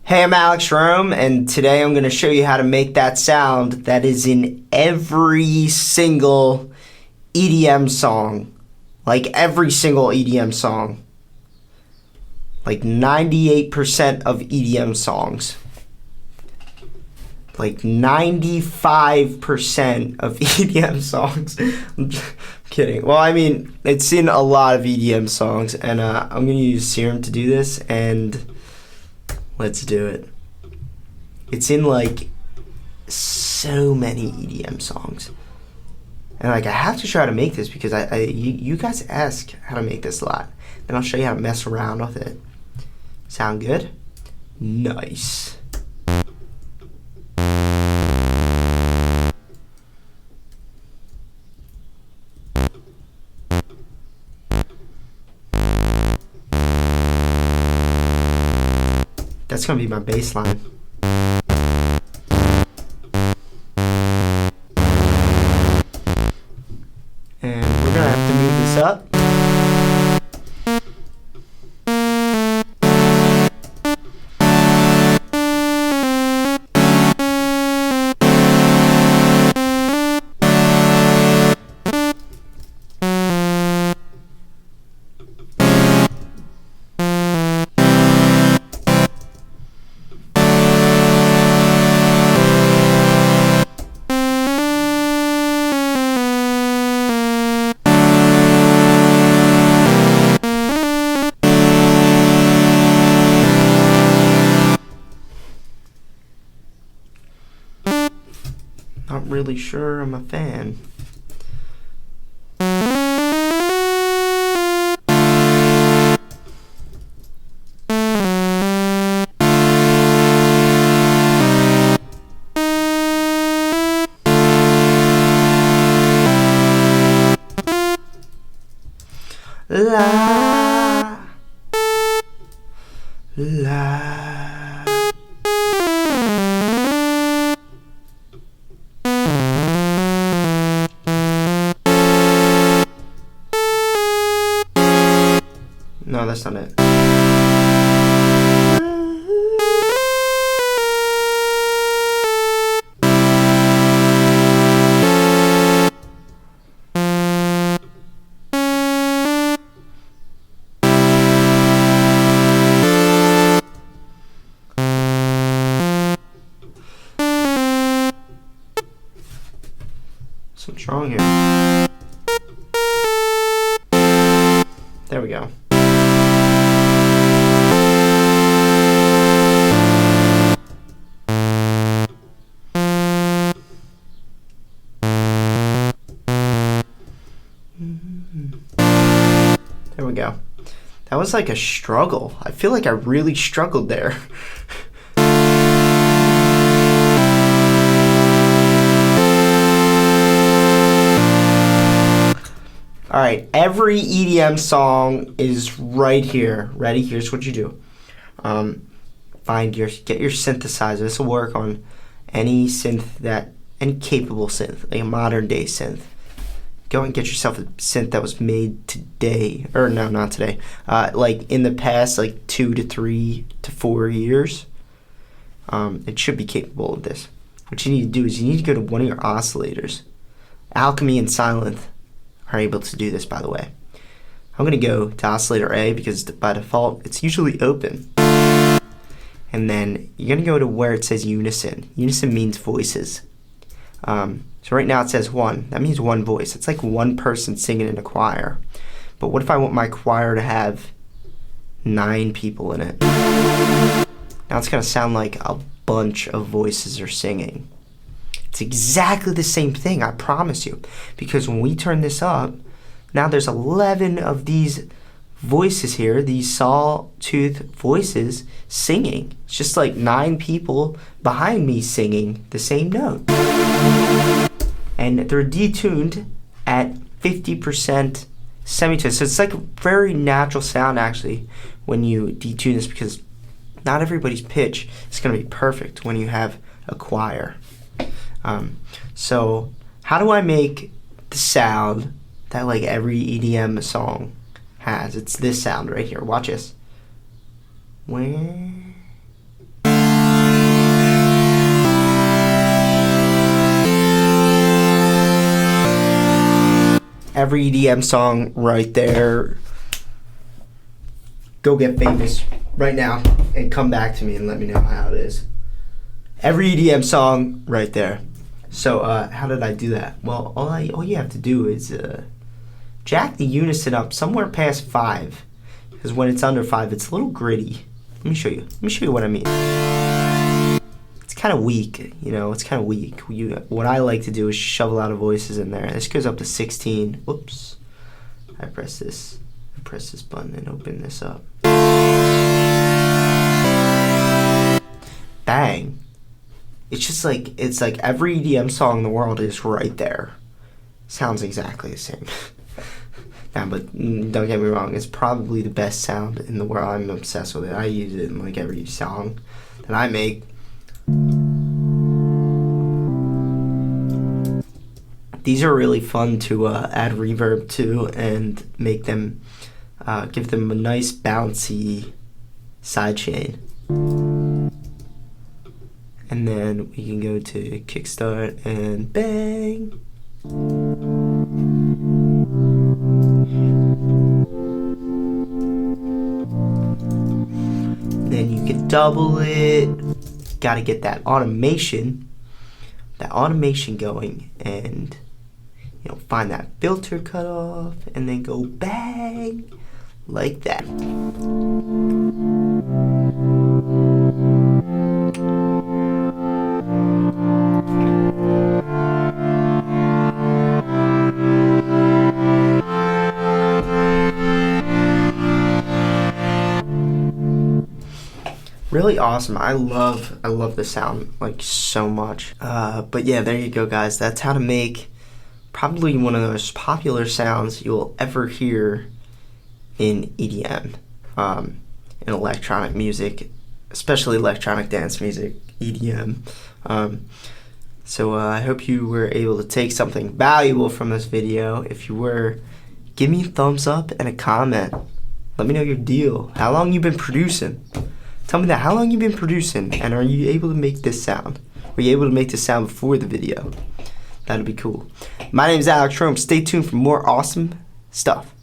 Hey, I'm Alex Rome, and today I'm going to show you how to make that sound that is in every single EDM song. Like every single EDM song. Like 98% of EDM songs. Like 95% of EDM songs. I'm kidding. Well, I mean, it's in a lot of EDM songs, and I'm going to use Serum to do this, and let's do it. It's in like so many EDM songs. And like I have to try to make this because you guys ask how to make this a lot. Then I'll show you how to mess around with it. Sound good? Nice. That's gonna be my bass line. And we're gonna have to move this up. Not really sure I'm a fan. La la. No, that's not it. What's wrong here? There we go. There we go. That was like a struggle. I feel like I really struggled there. Alright, every EDM song is right here. Ready? Here's what you do. Get your synthesizer. This will work on any any capable synth, like a modern day synth. Go and get yourself a synth that was made today, or no, not today. Like in the past, like 2 to 3 to 4 years. It should be capable of this. What you need to do is you need to go to one of your oscillators. Alchemy and Sylenth are able to do this, by the way. I'm going to go to oscillator A because by default it's usually open. And then you're going to go to where it says unison. Unison means voices. So right now it says one. That means one voice. It's like one person singing in a choir. But what if I want my choir to have 9 people in it? Now it's going to sound like a bunch of voices are singing. It's exactly the same thing, I promise you. Because when we turn this up, now there's 11 of these voices here, these sawtooth voices singing. It's just like 9 people behind me singing the same note. And they're detuned at 50% semitone. So it's like a very natural sound actually when you detune this, because not everybody's pitch is going to be perfect when you have a choir. So how do I make the sound that like every EDM song has? It's this sound right here. Watch this. Where every EDM song right there. Go get famous right now and come back to me and let me know how it is. Every EDM song right there. So how did I do that? Well, all you have to do is jack the unison up somewhere past 5, because when it's under 5, it's a little gritty. Let me show you. Let me show you what I mean. It's kind of weak, you know. It's kind of weak. What I like to do is shove a lot of voices in there. This goes up to 16. Whoops. I press this button and open this up. Bang. It's like every EDM song in the world is right there. Sounds exactly the same. Nah, but don't get me wrong, it's probably the best sound in the world. I'm obsessed with it. I use it in like every song that I make. These are really fun to add reverb to and make them, give them a nice bouncy sidechain. And then we can go to kickstart and bang. Then you can double it. Got to get that automation going, and you know, find that filter cutoff, and then go bang like that. Really awesome. I love the sound like so much. But yeah, there you go, guys. That's how to make probably one of the most popular sounds you'll ever hear in EDM, in electronic music, especially electronic dance music, EDM. So I hope you were able to take something valuable from this video. If you were, give me a thumbs up and a comment. Let me know your deal. How long you been producing? Tell me that. How long you been producing, and are you able to make this sound? Were you able to make this sound before the video? That'd be cool. My name is Elektron. Stay tuned for more awesome stuff.